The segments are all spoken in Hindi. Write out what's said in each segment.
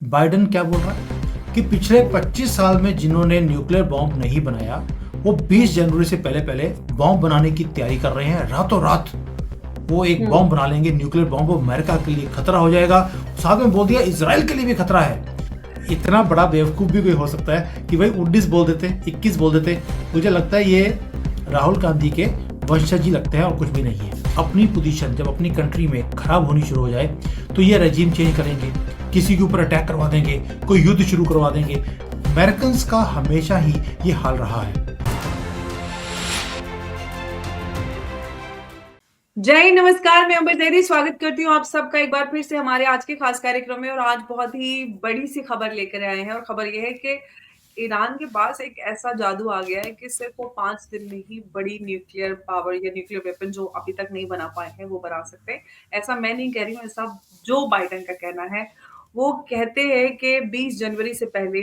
बाइडेन क्या बोल रहा है कि पिछले 25 साल में जिन्होंने न्यूक्लियर बॉम्ब नहीं बनाया वो 20 जनवरी से पहले पहले बॉम्ब बनाने की तैयारी कर रहे हैं। रातों रात वो एक बॉम्ब बना लेंगे, न्यूक्लियर बॉम्ब। वो अमेरिका के लिए खतरा हो जाएगा। साथ में बोल दिया इसराइल के लिए भी खतरा है। इतना बड़ा बेवकूफ़ भी कोई हो सकता है कि भाई 19 बोल देते, 21 बोल देते। मुझे लगता है ये राहुल गांधी के वंशज ही लगते हैं और कुछ भी नहीं है। अपनी पोजीशन जब अपनी कंट्री में खराब होनी शुरू हो जाए तो ये रेजिम चेंज करेंगे, किसी के ऊपर अटैक करवा देंगे, कोई युद्ध शुरू करवा देंगे। अमेरिकन का हमेशा ही ये हाल रहा है। जय नमस्कार, मैं अंबर देरी स्वागत करती हूँ आप सबका एक बार फिर से हमारे आज के खास कार्यक्रम में। और आज बहुत ही बड़ी सी खबर लेकर आए हैं और खबर यह है कि ईरान के पास एक ऐसा जादू आ गया है कि सिर्फ वो 5 दिन में ही बड़ी न्यूक्लियर पावर या न्यूक्लियर वेपन जो अभी तक नहीं बना पाए हैं वो बना सकते हैं। ऐसा मैं नहीं कह रही हूँ, ऐसा जो बाइडेन का कहना है। वो कहते हैं कि 20 जनवरी से पहले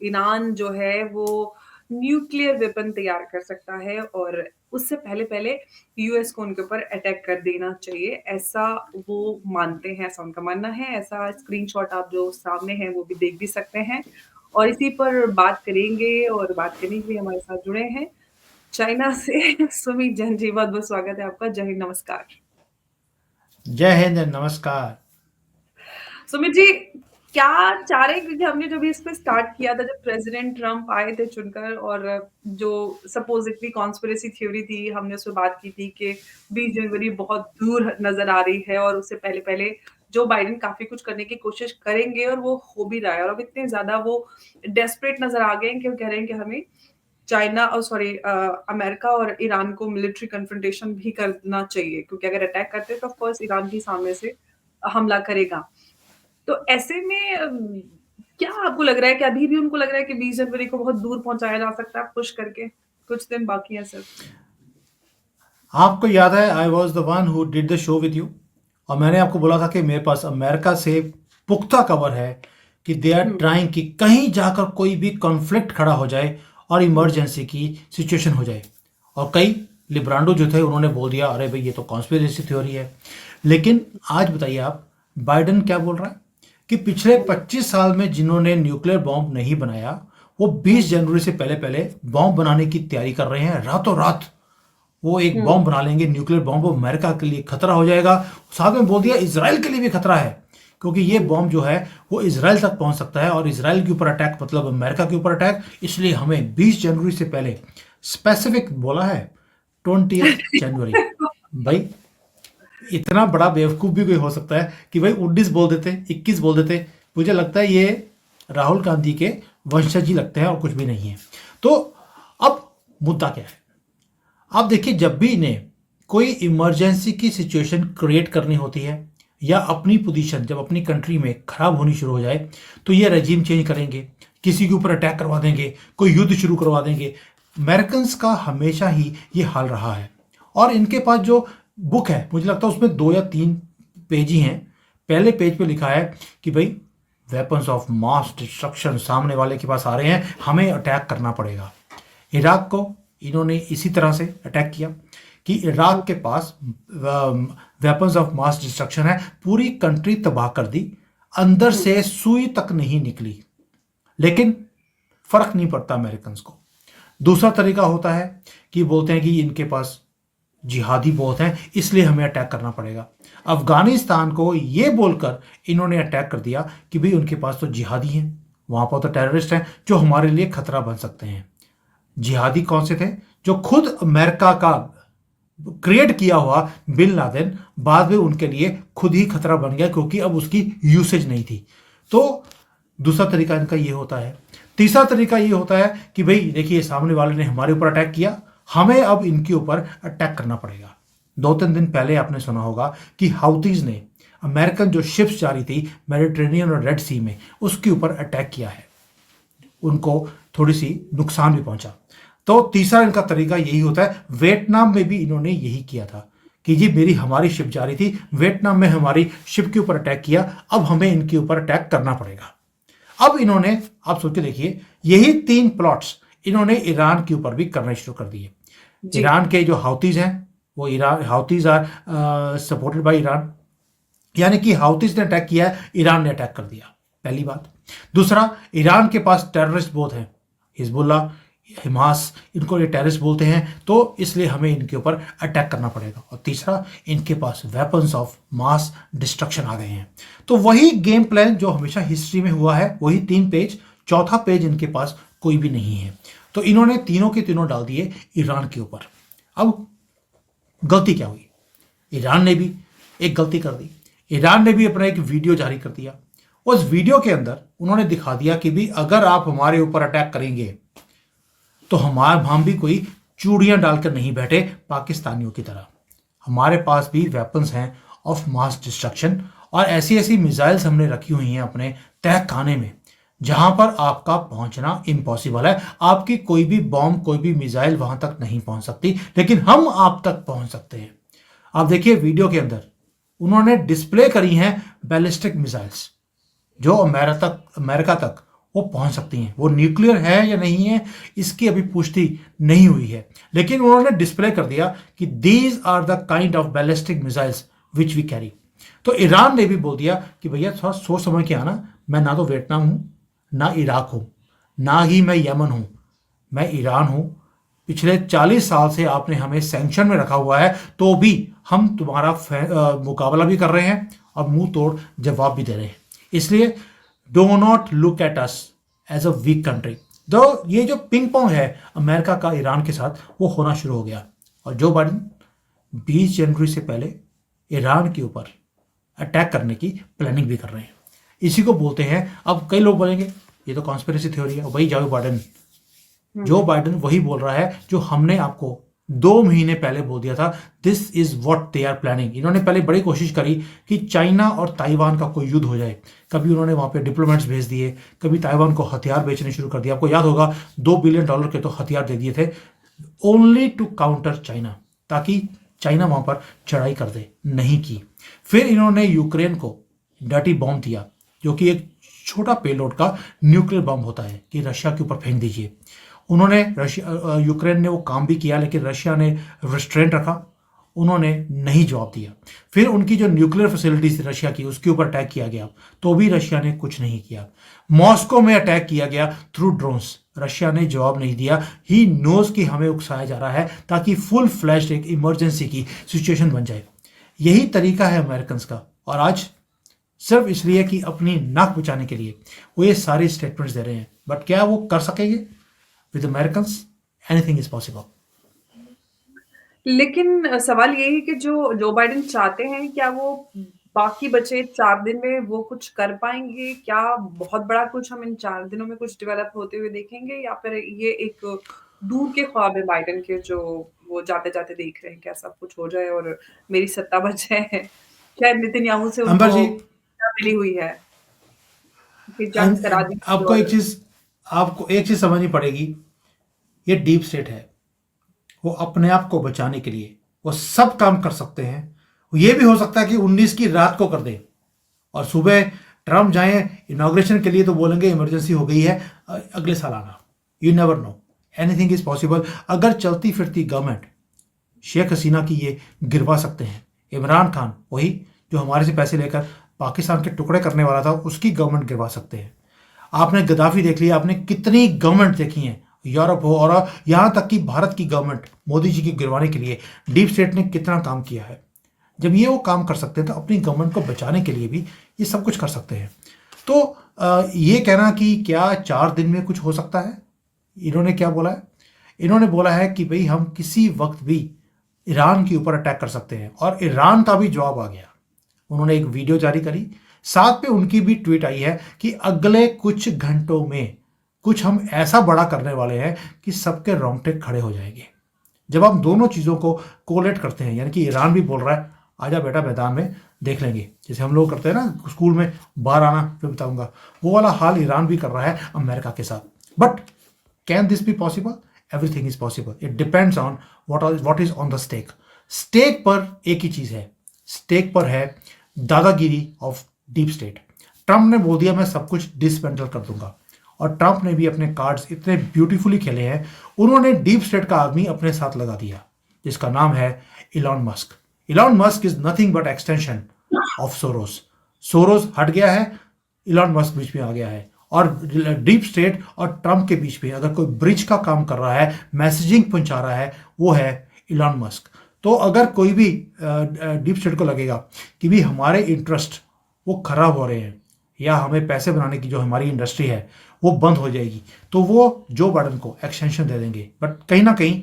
ईरान जो है वो न्यूक्लियर वेपन तैयार कर सकता है और उससे पहले पहले यूएस को उनके ऊपर अटैक कर देना चाहिए, ऐसा वो मानते हैं, ऐसा उनका मानना है। ऐसा स्क्रीनशॉट आप जो सामने है वो भी देख भी सकते हैं। और इसी पर बात करेंगे और बात करने के लिए हमारे साथ जुड़े हैं चाइना से सुमित जैन जी। बहुत बहुत स्वागत है आपका। जय हिंद, नमस्कार। जय हिंद, नमस्कार। सुमित जी, क्या चाह रहे हैं, क्योंकि हमने जब इस पे स्टार्ट किया था, जब प्रेसिडेंट ट्रम्प आए थे चुनकर, और जो सपोजिटली कॉन्स्पिरेसी थ्योरी थी, हमने उस पर बात की थी कि 20 जनवरी बहुत दूर नजर आ रही है और उससे पहले पहले जो बाइडेन काफी कुछ करने की कोशिश करेंगे और वो हो भी रहा है। और अब इतने ज्यादा वो डेस्परेट नजर आ गए हैं कि वो कह रहे हैं कि हमें चाइना और अमेरिका और ईरान को मिलिट्री कन्फ्रंटेशन भी करना चाहिए, क्योंकि अगर अटैक करते हैं तो ऑफकोर्स ईरान भी सामने से हमला करेगा। तो ऐसे में क्या आपको लग रहा है कि अभी भी उनको लग रहा है कि 20 जनवरी को बहुत दूर पहुंचाया जा सकता है पुश करके? कुछ दिन बाकी है सिर्फ। आपको याद है I was the one who did the show with you, और मैंने आपको बोला था कि मेरे पास अमेरिका से पुख्ता खबर है कि दे आर ट्राइंग कि कहीं जाकर कोई भी कॉन्फ्लिक्ट खड़ा हो जाए और इमरजेंसी की सिचुएशन हो जाए। और कई लिब्रांडो जो थे उन्होंने बोल दिया अरे भाई ये तो कॉन्स्पिरेसी थ्योरी है। लेकिन आज बताइए आप, बाइडेन क्या बोल रहा है कि पिछले 25 साल में जिन्होंने न्यूक्लियर बॉम्ब नहीं बनाया वो 20 जनवरी से पहले पहले बॉम्ब बनाने की तैयारी कर रहे हैं। रातों रात वो एक बॉम्ब बना लेंगे, न्यूक्लियर बॉम्ब। वो अमेरिका के लिए खतरा हो जाएगा। साथ में बोल दिया इसराइल के लिए भी खतरा है, क्योंकि ये बॉम्ब जो है वो इसराइल तक पहुंच सकता है और इसराइल के ऊपर अटैक मतलब अमेरिका के ऊपर अटैक। इसलिए हमें 20 जनवरी से पहले, स्पेसिफिक बोला है 20 जनवरी। भाई इतना बड़ा बेवकूफ़ भी कोई हो सकता है कि भाई 19 बोल देते, 21 बोल देते। मुझे लगता है ये राहुल गांधी के वंशज ही लगते हैं और कुछ भी नहीं है। तो अब मुद्दा क्या है? आप देखिए, जब भी इन्हें कोई इमरजेंसी की सिचुएशन क्रिएट करनी होती है या अपनी पोजीशन जब अपनी कंट्री में खराब होनी शुरू हो जाए तो ये रेजिम चेंज करेंगे, किसी के ऊपर अटैक करवा देंगे, कोई युद्ध शुरू करवा देंगे। अमेरिकन का हमेशा ही ये हाल रहा है। और इनके पास जो बुक है, मुझे लगता है उसमें 2 या 3 पेज ही हैं। पहले पेज पे लिखा है कि भाई वेपन्स ऑफ मास डिस्ट्रक्शन सामने वाले के पास आ रहे हैं, हमें अटैक करना पड़ेगा। इराक को इन्होंने इसी तरह से अटैक किया कि इराक के पास वेपन्स ऑफ मास डिस्ट्रक्शन है, पूरी कंट्री तबाह कर दी, अंदर से सुई तक नहीं निकली। लेकिन फर्क नहीं पड़ता अमेरिकन को। दूसरा तरीका होता है कि बोलते हैं कि इनके पास जिहादी बहुत हैं इसलिए हमें अटैक करना पड़ेगा। अफगानिस्तान को ये बोलकर इन्होंने अटैक कर दिया कि भाई उनके पास तो जिहादी हैं, वहाँ पर तो टेररिस्ट हैं जो हमारे लिए खतरा बन सकते हैं। जिहादी कौन से थे? जो खुद अमेरिका का क्रिएट किया हुआ बिन लादेन बाद में उनके लिए खुद ही खतरा बन गया, क्योंकि अब उसकी यूसेज नहीं थी। तो दूसरा तरीका इनका ये होता है। तीसरा तरीका ये होता है कि भाई देखिए सामने वाले ने हमारे ऊपर अटैक किया, हमें अब इनके ऊपर अटैक करना पड़ेगा। 2-3 दिन पहले आपने सुना होगा कि हाउथीज ने अमेरिकन जो शिप्स जा रही थी मेडिटेरेनियन और रेड सी में, उसके ऊपर अटैक किया है। उनको थोड़ी सी नुकसान भी पहुंचा। तो तीसरा इनका तरीका यही होता है। वियतनाम में भी इन्होंने यही किया था कि जी हमारी शिप जा रही थी, वियतनाम में हमारी शिप के ऊपर अटैक किया, अब हमें इनके ऊपर अटैक करना पड़ेगा। अब इन्होंने, आप सोच के देखिए, यही 3 प्लॉट्स इन्होंने ईरान के ऊपर भी करना शुरू कर दिए। ईरान के जो हाउथीज हैं वो हाउथीज आर सपोर्टेड बाय ईरान, यानी कि हाउथीज ने अटैक किया है, ईरान ने अटैक कर दिया। पहली बात। दूसरा, ईरान के पास टेररिस्ट बहुत हैं, हिजबुल्ला, हमास, इनको ये टेररिस्ट बोलते हैं, तो इसलिए हमें इनके ऊपर अटैक करना पड़ेगा। और तीसरा, इनके पास वेपन्स ऑफ मास डिस्ट्रक्शन आ गए हैं। तो वही गेम प्लान जो हमेशा हिस्ट्री में हुआ है, वही 3 पेज, चौथा पेज इनके पास कोई भी नहीं है। तो इन्होंने तीनों के तीनों डाल दिए ईरान के ऊपर। अब गलती क्या हुई? ईरान ने भी एक गलती कर दी। ईरान ने भी अपना एक वीडियो जारी कर दिया। उस वीडियो के अंदर उन्होंने दिखा दिया कि भी अगर आप हमारे ऊपर अटैक करेंगे तो हम भी कोई चूड़ियां डालकर नहीं बैठे पाकिस्तानियों की तरह। हमारे पास भी वेपन्स हैं ऑफ मास डिस्ट्रक्शन, और ऐसी ऐसी मिसाइल्स हमने रखी हुई हैं अपने तह खाने में जहां पर आपका पहुंचना इम्पॉसिबल है। आपकी कोई भी बॉम्ब, कोई भी मिसाइल वहां तक नहीं पहुंच सकती, लेकिन हम आप तक पहुंच सकते हैं। आप देखिए वीडियो के अंदर उन्होंने डिस्प्ले करी हैं बैलिस्टिक मिसाइल्स जो अमेरिका तक वो पहुंच सकती हैं। वो न्यूक्लियर है या नहीं है इसकी अभी पुष्टि नहीं हुई है, लेकिन उन्होंने डिस्प्ले कर दिया कि these are the kind of ballistic missiles which we carry. तो ईरान ने भी बोल दिया कि भैया थोड़ा सोच समझ के आना, मैं ना तो वियतनाम हूं, ना इराक हूं, ना ही मैं यमन हूं, मैं ईरान हूं। पिछले 40 साल से आपने हमें सैंक्शन में रखा हुआ है, तो भी हम तुम्हारा मुकाबला भी कर रहे हैं और मुंह तोड़ जवाब भी दे रहे हैं। इसलिए do not look at us as a weak country. तो ये जो पिंग पोंग है अमेरिका का ईरान के साथ, वो होना शुरू हो गया। और जो बाइडन 20 जनवरी से पहले ईरान के ऊपर अटैक करने की प्लानिंग भी कर रहे हैं। इसी को बोलते हैं, अब कई लोग बोलेंगे ये तो कॉन्स्पिरेसी थ्योरी है, वही जो बाइडन वही बोल रहा है जो हमने आपको 2 महीने पहले बोल दिया था। This is what they are planning. इन्होंने पहले बड़ी कोशिश करी कि चाइना और ताइवान का कोई युद्ध हो जाए। कभी उन्होंने वहां पे डिप्लोमेट्स भेज दिए, कभी ताइवान को हथियार बेचने शुरू कर दिया। आपको याद होगा $2 बिलियन के तो हथियार दे दिए थे, ओनली टू काउंटर चाइना, ताकि चाइना वहां पर चढ़ाई कर दे। नहीं की। फिर इन्होंने यूक्रेन को डर्टी बॉम्ब दिया, जो कि एक छोटा पेलोड का न्यूक्लियर बम होता है, कि रशिया के ऊपर फेंक दीजिए। उन्होंने यूक्रेन ने वो काम भी किया, लेकिन रशिया ने रिस्ट्रेंट रखा, उन्होंने नहीं जवाब दिया। फिर उनकी जो न्यूक्लियर फैसिलिटीज थी रशिया की, उसके ऊपर अटैक किया गया, तो भी रशिया ने कुछ नहीं किया। मॉस्को में अटैक किया गया थ्रू ड्रोन्स, रशिया ने जवाब नहीं दिया। ही नोज कि हमें उकसाया जा रहा है, ताकि फुल फ्लैश्ड एक इमरजेंसी की सिचुएशन बन जाए। यही तरीका है अमेरिकन का। और आज सिर्फ इसलिए कि अपनी नाक बचाने के लिए वो ये सारे स्टेटमेंट्स दे रहे हैं। बट क्या वो कर सकेंगे? With Americans anything is possible. लेकिन सवाल ये है कि जो जो बाइडेन चाहते हैं, क्या वो बाकी बचे 4 दिन में वो कुछ कर पाएँगे? क्या बहुत बड़ा कुछ हम इन 4 दिनों में कुछ डेवलप होते हुए देखेंगे, या फिर ये एक दूर के ख्वाब है बाइडेन के, जो वो जाते-जाते देख रहे हैं, क्या सब कुछ हो जाए और मेरी सत्ता बच जाए? शायद नेतन्याहू से अंबर उनको जी, मिली हुई है कि जंग करा दी और आपको एक चीज समझनी पड़ेगी। ये डीप स्टेट है, वो अपने आप को बचाने के लिए वो सब काम कर सकते हैं। ये भी हो सकता है कि 19 की रात को कर दें और सुबह ट्रम्प जाएं इनॉग्रेशन के लिए, तो बोलेंगे इमरजेंसी हो गई है, अगले साल आना। You never know, anything is possible. अगर चलती फिरती गवर्नमेंट शेख हसीना की ये गिरवा सकते हैं। इमरान खान, वही जो हमारे से पैसे लेकर पाकिस्तान के टुकड़े करने वाला था, उसकी गवर्नमेंट गिरवा सकते हैं। आपने गद्दाफी देख लिया, आपने कितनी गवर्नमेंट देखी है, यूरोप हो और यहां तक कि भारत की गवर्नमेंट मोदी जी की गिरवाने के लिए डीप स्टेट ने कितना काम किया है। जब ये वो काम कर सकते हैं, तो अपनी गवर्नमेंट को बचाने के लिए भी ये सब कुछ कर सकते हैं। तो ये कहना कि क्या 4 दिन में कुछ हो सकता है, इन्होंने क्या बोला है? इन्होंने बोला है कि भाई हम किसी वक्त भी ईरान के ऊपर अटैक कर सकते हैं, और ईरान का भी जवाब आ गया। उन्होंने एक वीडियो जारी करी, साथ पे उनकी भी ट्वीट आई है कि अगले कुछ घंटों में कुछ हम ऐसा बड़ा करने वाले हैं कि सबके रोंगटे खड़े हो जाएंगे। जब आप दोनों चीज़ों को कोलेट करते हैं, यानी कि ईरान भी बोल रहा है आजा बेटा मैदान में देख लेंगे, जैसे हम लोग करते हैं ना स्कूल में, बाहर आना फिर बताऊंगा, वो वाला हाल ईरान भी कर रहा है अमेरिका के साथ। But can this be possible? Everything is possible. It depends on what is on the stake. Stake पर एक ही चीज़ है, स्टेक पर है दादागिरी ऑफ डीप स्टेट। ट्रंप ने बोल दिया मैं सब कुछ डिसमेंटल कर दूंगा, और ट्रंप ने भी अपने कार्ड्स इतने ब्यूटीफुली खेले हैं। उन्होंने डीप स्टेट का आदमी अपने साथ लगा दिया, जिसका नाम है Elon Musk. Elon Musk is nothing but extension of Soros. Soros हट गया है, इलॉन मस्क बीच में आ गया है, और डीप स्टेट और ट्रम्प के बीच में अगर कोई ब्रिज का काम कर रहा है, मैसेजिंग पहुंचा रहा है, वो है इलॉन मस्क। तो अगर कोई भी डीप स्टेट को लगेगा कि भी हमारे इंटरेस्ट वो खराब हो रहे हैं या हमें पैसे बनाने की जो हमारी इंडस्ट्री है वो बंद हो जाएगी, तो वो जो बाइडन को एक्सटेंशन दे देंगे। बट कहीं ना कहीं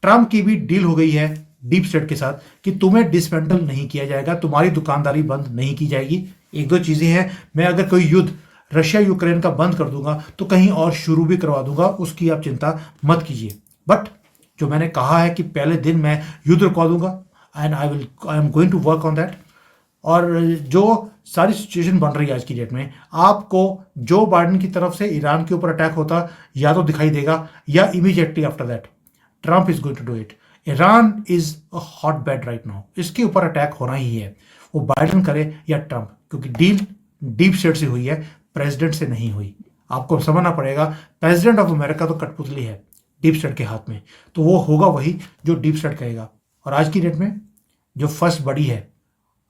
ट्रम्प की भी डील हो गई है डीप स्टेट के साथ कि तुम्हें डिसमेंटल नहीं किया जाएगा, तुम्हारी दुकानदारी बंद नहीं की जाएगी। एक दो चीजें हैं, मैं अगर कोई युद्ध रशिया यूक्रेन का बंद कर दूंगा तो कहीं और शुरू भी करवा दूंगा, उसकी आप चिंता मत कीजिए। बट जो मैंने कहा है कि पहले दिन मैं युद्ध रुकवा दूंगा and I am going to work on that. और जो सारी सिचुएशन बन रही है आज की डेट में, आपको जो बाइडन की तरफ से ईरान के ऊपर अटैक होता या तो दिखाई देगा या immediately after that Trump is going to do it. Iran is a hot bed right now, इसके ऊपर अटैक होना ही है, वो बाइडन करे या ट्रम्प, क्योंकि डील डीप स्टेट से हुई है, प्रेसिडेंट से नहीं हुई। आपको समझना पड़ेगा, प्रेसिडेंट ऑफ अमेरिका तो कठपुतली है डीप स्टेट के हाथ में, तो वो होगा वही जो डीप स्टेट कहेगा। और आज की डेट में जो फर्स्ट बड़ी है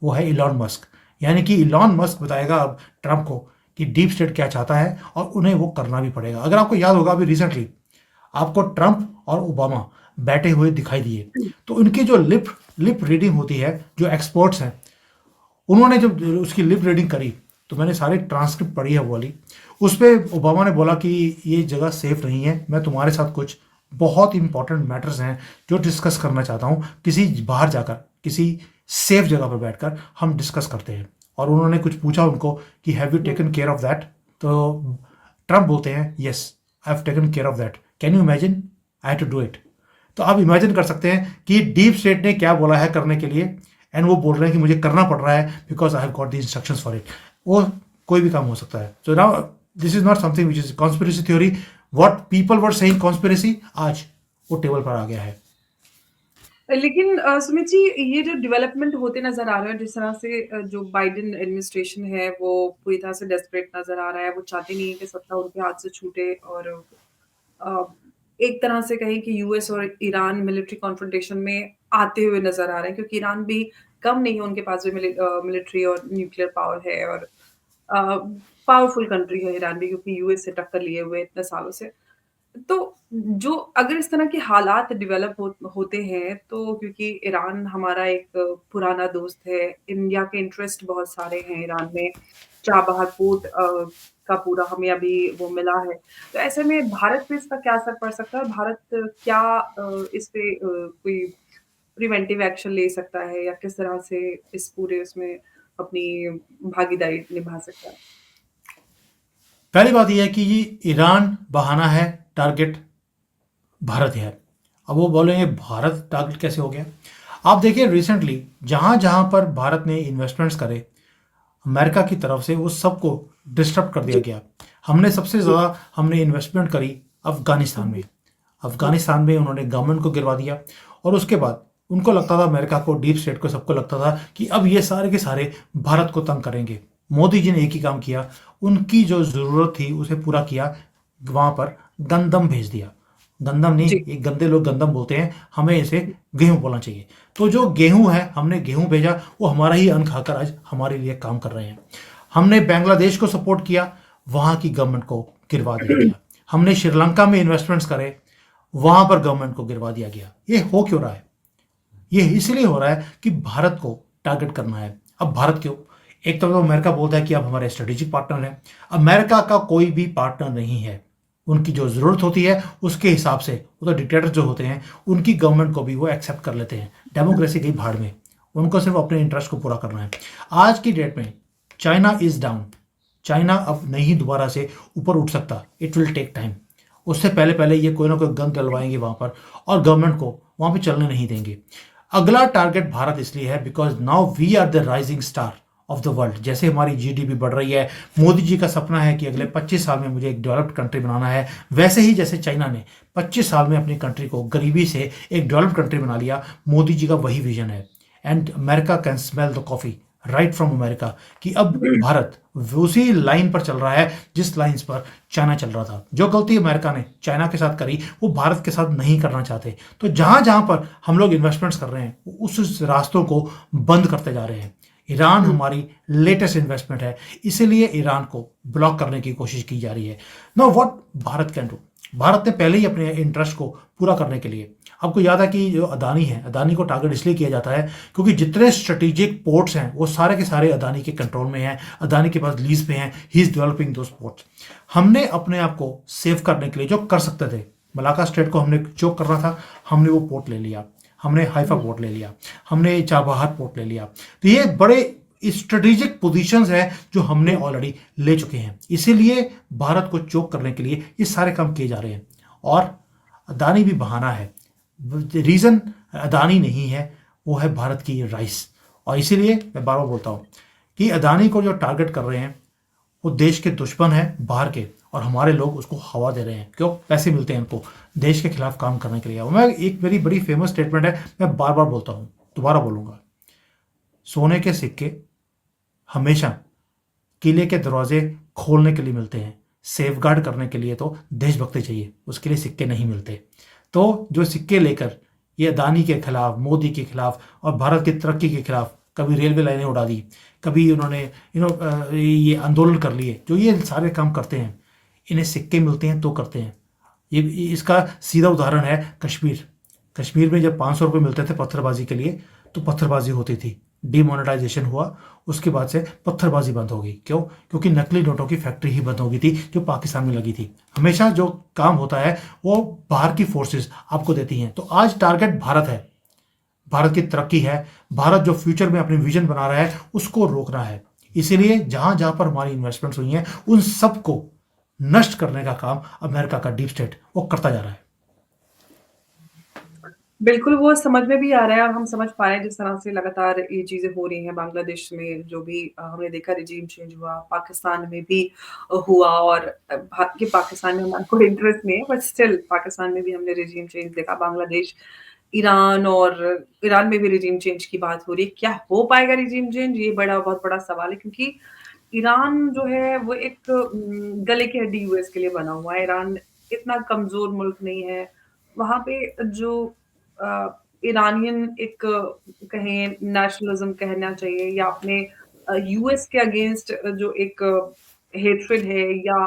वो है इलॉन मस्क, यानी कि इलॉन मस्क बताएगा अब ट्रम्प को कि डीप स्टेट क्या चाहता है और उन्हें वो करना भी पड़ेगा। अगर आपको याद होगा, अभी रिसेंटली आपको ट्रम्प और ओबामा बैठे हुए दिखाई दिए, तो उनकी जो लिप रीडिंग होती है, जो एक्सपर्ट्स हैं उन्होंने जब उसकी लिप रीडिंग करी तो मैंने सारे ट्रांसक्रिप्ट पढ़ी है वो वाली। उस पर ओबामा ने बोला कि ये जगह सेफ नहीं है, मैं तुम्हारे साथ कुछ बहुत इंपॉर्टेंट मैटर्स हैं जो डिस्कस करना चाहता हूँ, किसी बाहर जाकर किसी सेफ जगह पर बैठकर हम डिस्कस करते हैं। और उन्होंने कुछ पूछा उनको कि have you taken care of that, तो ट्रम्प बोलते हैं yes I have taken care of that, can you imagine, I have to do it. तो आप इमेजिन कर सकते हैं कि डीप स्टेट ने क्या बोला है करने के लिए, एंड वो बोल रहे हैं कि मुझे करना पड़ रहा है because I have got the instructions for it. वो कोई भी काम हो सकता है। So now this is not something which is conspiracy theory, what people were saying conspiracy आज वो टेबल पर आ गया है। लेकिन सुमित जी, ये जो डेवलपमेंट होते नजर आ रहे हैं, जिस तरह से जो बाइडेन एडमिनिस्ट्रेशन है वो पूरी तरह से डेस्परेट नजर आ रहा है, वो चाहते नहीं है कि सत्ता उनके हाथ से छूटे। और अ, एक तरह से कहें कि यूएस और ईरान मिलिट्री कॉन्फ्रंटेशन में आते हुए नजर आ रहे हैं, क्योंकि ईरान भी कम नहीं है, उनके पास भी मिलिट्री और न्यूक्लियर पावर है, और पावरफुल कंट्री है ईरान भी, क्योंकि यूएस से टक्कर लिए हुए इतने सालों से। तो जो अगर इस तरह के हालात डेवलप होते हैं, तो क्योंकि ईरान हमारा एक पुराना दोस्त है, इंडिया के इंटरेस्ट बहुत सारे हैं ईरान में, चाबहार पोर्ट का पूरा हमें अभी वो मिला है। तो ऐसे में भारत पे इसका क्या असर पड़ सकता है? भारत क्या इस पे कोई प्रिवेंटिव एक्शन ले सकता है, या किस तरह से इस पूरे उसमें अपनी भागीदारी निभा सकता है? पहली बात यह है कि ये ईरान बहाना है, टारगेट भारत है। अब वो बोलेंगे भारत टारगेट कैसे हो गया। आप देखिए रिसेंटली जहां जहां पर भारत ने इन्वेस्टमेंट्स करे अमेरिका की तरफ से, वो सबको डिस्टर्ब कर दिया जी, गया। हमने सबसे जी। ज़्यादा हमने इन्वेस्टमेंट करी अफगानिस्तान में। अफगानिस्तान में उन्होंने गवर्नमेंट को गिरवा दिया, और उसके बाद उनको लगता था, अमेरिका को, डीप स्टेट को, सबको लगता था कि अब ये सारे के सारे भारत को तंग करेंगे। मोदी जी ने एक ही काम किया, उनकी जो ज़रूरत थी उसे पूरा किया, वहाँ पर गंदम भेज दिया। गंदम नहीं, जी। एक गंदे लोग गंदम बोलते हैं, हमें इसे गेहूं बोलना चाहिए। तो जो गेहूं है, हमने गेहूं भेजा, वो हमारा ही अन्न खाकर आज हमारे लिए काम कर रहे हैं। हमने बांग्लादेश को सपोर्ट किया, वहाँ की गवर्नमेंट को गिरवा दिया गया। हमने श्रीलंका में इन्वेस्टमेंट्स करे, वहाँ पर गवर्नमेंट को गिरवा दिया गया। ये हो क्यों रहा है? ये इसलिए हो रहा है कि भारत को टारगेट करना है। अब भारत क्यों? एक तरफ तो अमेरिका बोलता है कि आप हमारे स्ट्रेटेजिक पार्टनर हैं। अमेरिका का कोई भी पार्टनर नहीं है। उनकी जो ज़रूरत होती है उसके हिसाब से, वो तो डिक्टेटर जो होते हैं, उनकी गवर्नमेंट को भी वो एक्सेप्ट कर लेते हैं। डेमोक्रेसी गई भाड़ में, उनको सिर्फ अपने इंटरेस्ट को पूरा करना है। आज की डेट में चाइना इज़ डाउन। चाइना अब नहीं दोबारा से ऊपर उठ सकता, इट विल टेक टाइम। उससे पहले पहले ये कोई ना कोई गन डलवाएंगे वहाँ पर, और गवर्नमेंट को वहाँ पे चलने नहीं देंगे। अगला टारगेट भारत इसलिए है because now we are the rising star of the world. जैसे हमारी जीडीपी बढ़ रही है, मोदी जी का सपना है कि अगले 25 साल में मुझे एक डेवलप्ड कंट्री बनाना है, वैसे ही जैसे चाइना ने 25 साल में अपनी कंट्री को गरीबी से एक डेवलप्ड कंट्री बना लिया, मोदी जी का वही विजन है। And America can smell the coffee right from America, कि अब भारत उसी लाइन पर चल रहा है जिस लाइंस पर चाइना चल रहा था। जो गलती अमेरिका ने चाइना के साथ करी, वो भारत के साथ नहीं करना चाहते। तो जहां जहां पर हम लोग इन्वेस्टमेंट्स कर रहे हैं, उस रास्तों को बंद करते जा रहे हैं। ईरान हमारी लेटेस्ट इन्वेस्टमेंट है, इसीलिए ईरान को ब्लॉक करने की कोशिश की जा रही है। Now what Bharat can do, Bharat ने पहले ही अपने इंटरेस्ट को पूरा करने के लिए, आपको याद है कि जो अदानी है, अदानी को टारगेट इसलिए किया जाता है क्योंकि जितने स्ट्रेटेजिक पोर्ट्स हैं वो सारे के सारे अदानी के कंट्रोल में हैं, अदानी के पास लीज पे हैं, he is developing those ports. हमने अपने आप को सेव करने के लिए जो कर सकते थे, मलाका स्ट्रेट को हमने जो करना था, हमने वो पोर्ट ले लिया, हमने हाइफा पोर्ट ले लिया, हमने चाबहार पोर्ट ले लिया। तो ये बड़े स्ट्रेटेजिक पोजीशंस हैं जो हमने ऑलरेडी ले चुके हैं, इसीलिए भारत को चोक करने के लिए ये सारे काम किए जा रहे हैं। और अदानी भी बहाना है, रीजन अदानी नहीं है, वो है भारत की राइस। और इसीलिए मैं बार बार बोलता हूँ कि अदानी को जो टारगेट कर रहे हैं वो देश के दुश्मन है बाहर के, और हमारे लोग उसको हवा दे रहे हैं। क्यों? पैसे मिलते हैं उनको देश के खिलाफ काम करने के लिए। मैं एक मेरी बड़ी फेमस स्टेटमेंट है, मैं बार बार बोलता हूँ, दोबारा बोलूँगा, सोने के सिक्के हमेशा किले के दरवाजे खोलने के लिए मिलते हैं, सेफगार्ड करने के लिए तो देशभक्ति चाहिए, उसके लिए सिक्के नहीं मिलते। तो जो सिक्के लेकर ये अदानी के खिलाफ, मोदी के खिलाफ और भारत की तरक्की के खिलाफ कभी रेलवे लाइनें उड़ा दी, कभी उन्होंने ये आंदोलन कर लिए, जो ये सारे काम करते हैं, इन्हें सिक्के मिलते हैं तो करते हैं। ये इसका सीधा उदाहरण है कश्मीर। कश्मीर में जब 500 रुपये मिलते थे पत्थरबाजी के लिए तो पत्थरबाजी होती थी, डिमोनेटाइजेशन हुआ, उसके बाद से पत्थरबाजी बंद हो गई। क्यों? क्योंकि नकली नोटों की फैक्ट्री ही बंद हो गई थी जो पाकिस्तान में लगी थी। हमेशा जो काम होता है वो बाहर की फोर्सेस आपको देती हैं। तो आज टारगेट भारत है, भारत की तरक्की है, भारत जो फ्यूचर में अपनी विजन बना रहा है उसको रोकना है। इसीलिए जहां जहां पर हमारी इन्वेस्टमेंट्स हुई हैं उन सबको नष्ट करने का काम अमेरिका का डीप स्टेट वो करता जा रहा है। बिल्कुल, वो समझ में भी आ रहा है और हम समझ पा रहे हैं जिस तरह से लगातार ये चीज़ें हो रही हैं बांग्लादेश में, जो भी हमने देखा रिजीम चेंज हुआ, पाकिस्तान में भी हुआ और कि पाकिस्तान में हमारा कोई इंटरेस्ट नहीं है, बट स्टिल पाकिस्तान में भी हमने रिजीम चेंज देखा, बांग्लादेश, ईरान और ईरान में भी रिजीम चेंज की बात हो रही है। क्या हो पाएगा रिजीम चेंज? ये बहुत बड़ा सवाल है, क्योंकि ईरान जो है वो एक गले की हड्डी यूएस के लिए बना हुआ है। ईरान इतना कमज़ोर मुल्क नहीं है। वहाँ पे जो ईरानियन एक कहें नेशनलिज्म कहना चाहिए या अपने यूएस के अगेंस्ट जो एक हेट्रेड है या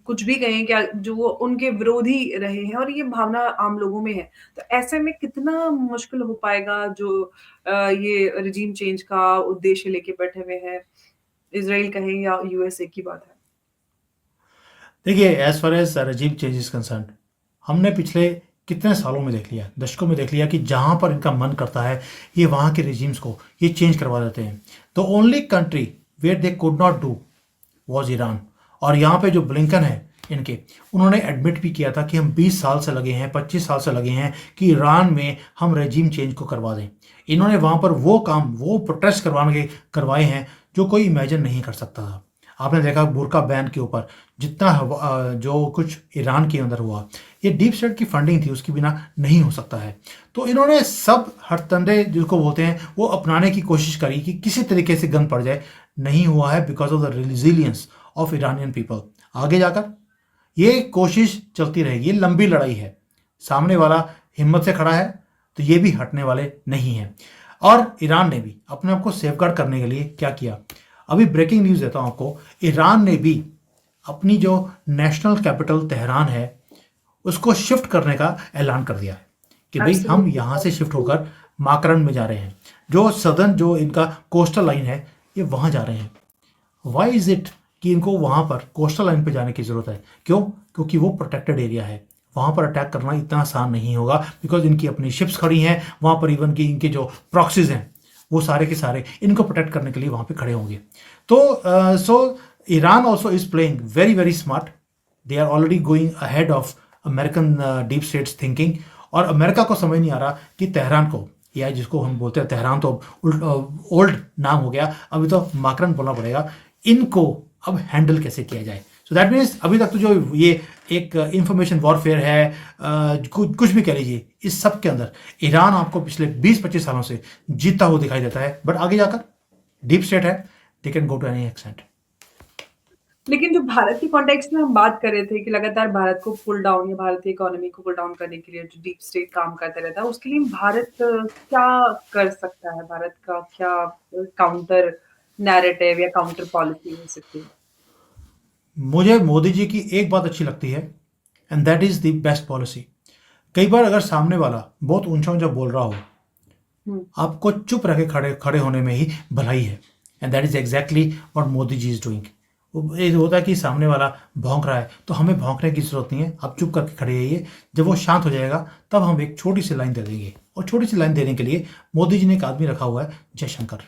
कुछ भी कहें, क्या जो वो उनके विरोधी रहे हैं और ये भावना आम लोगों में है। तो ऐसे में कितना मुश्किल हो पाएगा जो ये रिजीम चेंज का उद्देश्य लेके बैठे हुए हैं, इज़राइल कहें या यूएस, एक ही बात है। देखिए, as far as regime change is concerned, हमने पिछले कितने सालों में देख लिया, दशकों में देख लिया कि जहां पर इनका मन करता है ये वहां के रिजीम्स को ये चेंज करवा देते हैं। तो only country where they could not do was Iran. और यहाँ पे जो ब्लिंकन है इनके, उन्होंने एडमिट भी किया था कि हम 20 साल से लगे हैं, 25 साल से लगे हैं कि ईरान में हम रेजिम चेंज को करवा दें। इन्होंने वहाँ पर वो काम, वो प्रोटेस्ट करवाए हैं जो कोई इमेजिन नहीं कर सकता था। आपने देखा बुर्का बैन के ऊपर जितना जो कुछ ईरान के अंदर हुआ, ये डीप स्टेट की फंडिंग थी, उसके बिना नहीं हो सकता है। तो इन्होंने सब हथकंडे जिसको बोलते हैं वो अपनाने की कोशिश करी कि किसी तरीके से गन पड़ जाए, नहीं हुआ है because of the resilience of Iranian people. आगे जाकर ये कोशिश चलती रहेगी, ये लंबी लड़ाई है, सामने वाला हिम्मत से खड़ा है तो ये भी हटने वाले नहीं हैं। और ईरान ने भी अपने आप को सेफगार्ड करने के लिए क्या किया, अभी ब्रेकिंग न्यूज़ देता हूँ आपको, ईरान ने भी अपनी जो नेशनल कैपिटल तेहरान है उसको शिफ्ट करने का ऐलान कर दिया है कि भाई हम यहाँ से शिफ्ट होकर माकरन में जा रहे हैं, जो सदर्न जो इनका कोस्टल लाइन है ये वहाँ जा रहे हैं। वाई इज़ इट कि इनको वहाँ पर कोस्टल लाइन पे जाने की ज़रूरत है? क्यों? क्योंकि वो प्रोटेक्टेड एरिया है, वहाँ पर अटैक करना इतना आसान नहीं होगा बिकॉज इनकी अपनी शिप्स खड़ी हैं वहाँ पर, इवन कि इनके जो प्रॉक्सीज हैं वो सारे के सारे इनको प्रोटेक्ट करने के लिए वहाँ पे खड़े होंगे। तो so Iran also is playing very very smart, they are already going ahead of American deep state's thinking. और अमेरिका को समझ नहीं आ रहा कि तेहरान को, या जिसको हम बोलते हैं तेहरान तो ओल्ड नाम हो गया, अभी तो माकरन बोलना पड़ेगा, इनको अब हैंडल कैसे किया जाए। सो दैट मीन्स अभी तक तो जो ये एक इंफॉर्मेशन वॉरफेयर है, कुछ भी कह लीजिए, इस सब के अंदर ईरान आपको पिछले 20-25 सालों से जीतता हुआ दिखाई देता है। बट आगे जाकर डीप स्टेट है, they can go to any extent. लेकिन जो भारत के कॉन्टेक्स्ट में हम बात कर रहे थे कि लगातार भारत को पुल डाउन या भारतीय इकोनॉमी को पुल डाउन करने के लिए जो डीप स्टेट काम करता रहता है, उसके लिए भारत क्या कर सकता है? भारत का क्या काउंटर नैरेटिव या काउंटर पॉलिसी हो सकती है? मुझे मोदी जी की एक बात अच्छी लगती है, and that is the best policy. कई बार अगर सामने वाला बहुत ऊंचा ऊंचा बोल रहा हो, हुँ, आपको चुप रह के खड़े खड़े होने में ही भलाई है, and that is exactly what Modi ji is doing. ये होता है कि सामने वाला भौंक रहा है तो हमें भौंकने की जरूरत नहीं है, आप चुप करके खड़े रहिए। जब वो शांत हो जाएगा तब हम एक छोटी सी लाइन दे देंगे, और छोटी सी लाइन देने के लिए मोदी जी ने एक आदमी रखा हुआ है, जयशंकर।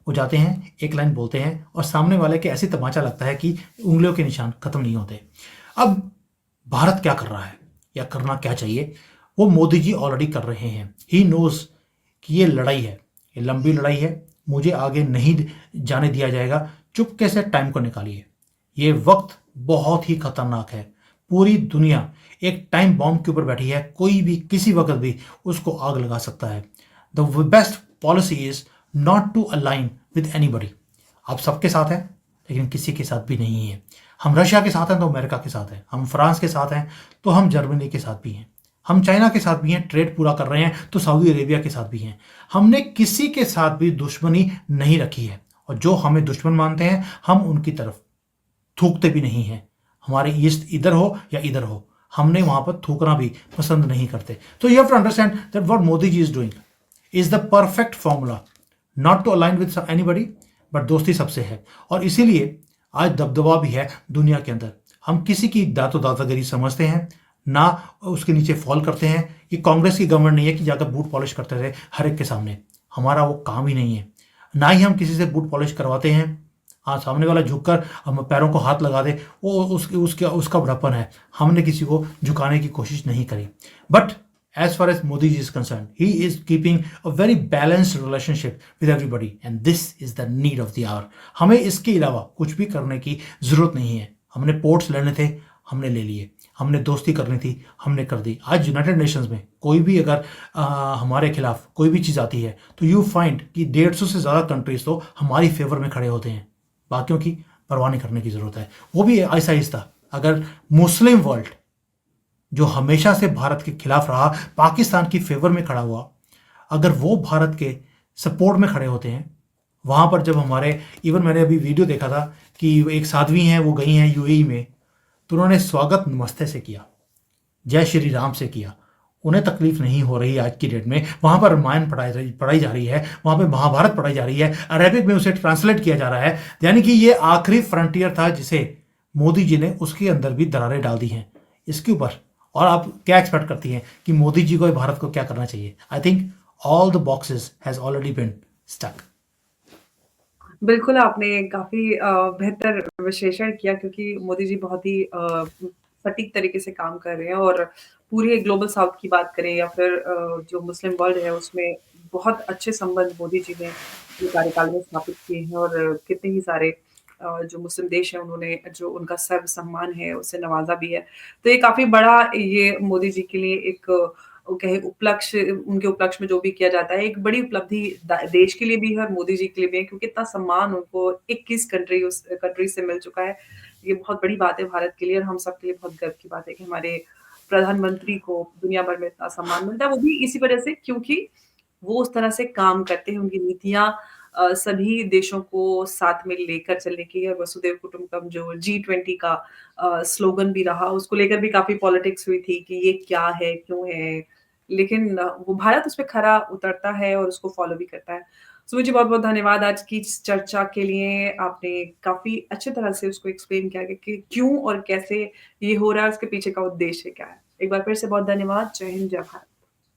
वो जाते हैं, एक लाइन बोलते हैं, और सामने वाले के ऐसी तमाचा लगता है कि उंगलियों के निशान खत्म नहीं होते। अब भारत क्या कर रहा है या करना क्या चाहिए, वो मोदी जी ऑलरेडी कर रहे हैं। ही नोज कि ये लड़ाई है, ये लंबी लड़ाई है, मुझे आगे नहीं जाने दिया जाएगा। चुपके से टाइम को निकालिए, ये वक्त बहुत ही खतरनाक है। पूरी दुनिया एक टाइम बॉम्ब के ऊपर बैठी है, कोई भी किसी वक्त भी उसको आग लगा सकता है। The best policy is not to align with anybody. आप सबके साथ हैं लेकिन किसी के साथ भी नहीं है। हम रशिया के साथ हैं तो अमेरिका के साथ हैं, हम फ्रांस के साथ हैं तो हम जर्मनी के साथ भी हैं, हम चाइना के साथ भी हैं, ट्रेड पूरा कर रहे हैं तो सऊदी अरेबिया के साथ भी हैं। हमने किसी के साथ भी दुश्मनी नहीं रखी है, और जो हमें दुश्मन मानते हैं हम उनकी तरफ थूकते भी नहीं हैं। हमारे ईस्ट इधर हो या इधर हो, हमने वहां पर थूकना भी पसंद नहीं करते। तो you have to understand that what Modi ji is doing is the perfect formula, not to align with anybody, but दोस्ती सबसे है। और इसीलिए आज दबदबा भी है दुनिया के अंदर। हम किसी की दादागिरी समझते हैं ना, उसके नीचे फॉल करते हैं। ये कांग्रेस की गवर्नमेंट नहीं है कि जाकर बूट पॉलिश करते रहे हर एक के सामने, हमारा वो काम ही नहीं है। ना ही हम किसी से बूट पॉलिश करवाते हैं। हाँ, सामने वाला झुककर हम पैरों को हाथ लगा दे, वो उसका बड़प्पन है। हमने किसी को झुकाने की कोशिश नहीं करी। But as far as Modi ji is concerned, he is keeping a very balanced relationship with everybody, and this is the need of the hour. हमें इसके अलावा कुछ भी करने की जरूरत नहीं है। हमने पोर्ट्स लेने थे, हमने ले लिए। हमने दोस्ती करनी थी, हमने कर दी। आज यूनाइटेड नेशंस में कोई भी अगर हमारे खिलाफ कोई भी चीज़ आती है तो यू फाइंड कि 150 से ज़्यादा कंट्रीज तो हमारी फेवर में खड़े होते हैं। बाकियों की परवाह नहीं करने की ज़रूरत है, वो भी ऐसा आहिस्ता। अगर मुस्लिम वर्ल्ड जो हमेशा से भारत के खिलाफ रहा, पाकिस्तान की फेवर में खड़ा हुआ, अगर वो भारत के सपोर्ट में खड़े होते हैं, वहाँ पर जब हमारे इवन मैंने अभी वीडियो देखा था कि एक साध्वी हैं, वो गई हैं यूएई में, तो उन्होंने स्वागत नमस्ते से किया, जय श्री राम से किया। उन्हें तकलीफ नहीं हो रही आज की डेट में। वहाँ पर रामायण पढ़ाई जा रही है, वहाँ पे महाभारत पढ़ाई जा रही है, अरेबिक में उसे ट्रांसलेट किया जा रहा है। यानी कि ये आखिरी फ्रंटियर था जिसे मोदी जी ने उसके अंदर भी दरारें डाल दी हैं इसके ऊपर। और आप क्या एक्सपेक्ट करती हैं कि मोदी जी को भारत को क्या करना चाहिए? I think all the boxes has already been stuck. बिल्कुल, आपने काफ़ी बेहतर विश्लेषण किया क्योंकि मोदी जी बहुत ही सटीक तरीके से काम कर रहे हैं और पूरे ग्लोबल साउथ की बात करें या फिर जो मुस्लिम वर्ल्ड है उसमें बहुत अच्छे संबंध मोदी जी ने अपने कार्यकाल में स्थापित किए हैं और कितने ही सारे जो मुस्लिम देश हैं उन्होंने जो उनका सर्व सम्मान है उससे नवाज़ा भी है। तो ये काफ़ी बड़ा ये मोदी जी के लिए एक वो कहे उपलक्ष्य उनके उपलक्ष्य में जो भी किया जाता है, एक बड़ी उपलब्धि देश के लिए भी है और मोदी जी के लिए भी है क्योंकि इतना सम्मान उनको 21 कंट्री से मिल चुका है। ये बहुत बड़ी बात है भारत के लिए और हम सबके लिए बहुत गर्व की बात है कि हमारे प्रधानमंत्री को दुनिया भर में इतना सम्मान मिलता है। वो भी इसी वजह से क्योंकि वो उस तरह से काम करते हैं, उनकी नीतियाँ सभी देशों को साथ में लेकर चलने की है। वसुधैव कुटुंबकम जो G20 का स्लोगन भी रहा, उसको लेकर भी काफ़ी पॉलिटिक्स हुई थी कि ये क्या है, क्यों है? लेकिन वो भारत उसपे खरा उतरता है और उसको फ़ॉलो भी करता है। सुमित जी बहुत-बहुत धन्यवाद आज की इस चर्चा के लिए। आपने काफ़ी अच्छी तरह से उसको एक्सप्लेन किया कि क्यों और कैसे ये हो रहा है, उसके पीछे का उद्देश्य क्या है। एक बार फिर से बहुत धन्यवाद। जय हिंद, जय भारत।